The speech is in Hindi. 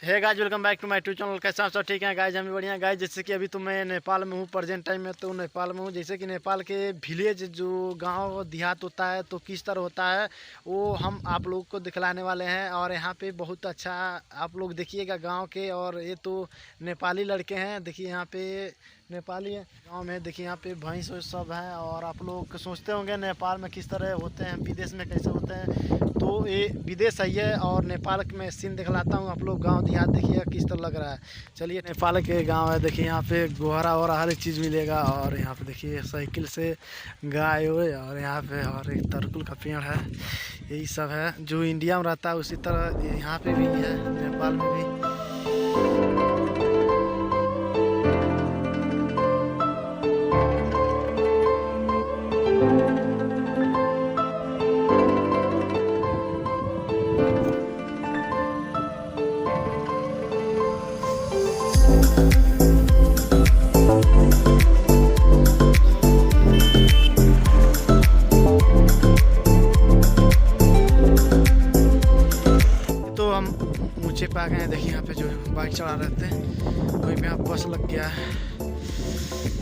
Hey guys, welcome back to my YouTube channel. कैसे आप सब ठीक हैं गाइज? हम भी बढ़िया गाइज। जैसे कि अभी तो मैं नेपाल में हूँ, प्रेजेंट टाइम में तो नेपाल में हूँ। जैसे कि नेपाल के विलेज जो गांव देहात होता है तो किस तरह होता है वो हम आप लोग को दिखलाने वाले हैं। और यहाँ पे बहुत अच्छा आप लोग देखिएगा गांव के। और ये तो नेपाली लड़के हैं, देखिए यहाँ पे नेपाली गांव में देखिए यहाँ पे भैंस वैंस सब है। और आप लोग सोचते होंगे नेपाल में किस तरह होते हैं, विदेश में कैसे होते हैं, तो ये विदेश है ये। और नेपाल में सीन दिखलाता हूँ, आप लोग गांव देहात देखिएगा किस तरह लग रहा है। चलिए, नेपाल के गांव है, देखिए यहाँ पे गोहरा वोहरा हर एक चीज़ मिलेगा। और यहाँ पे देखिए साइकिल से गाय हुए, और यहाँ पे और एक तरकुल का पेड़ है। यही सब है जो इंडिया में रहता है उसी तरह यहाँ पे भी है, नेपाल में भी। तो हम ऊंचे पे आ गए हैं, देखिए यहाँ पे जो बाइक चला रहे थे वहीं पे यहाँ बस लग गया है।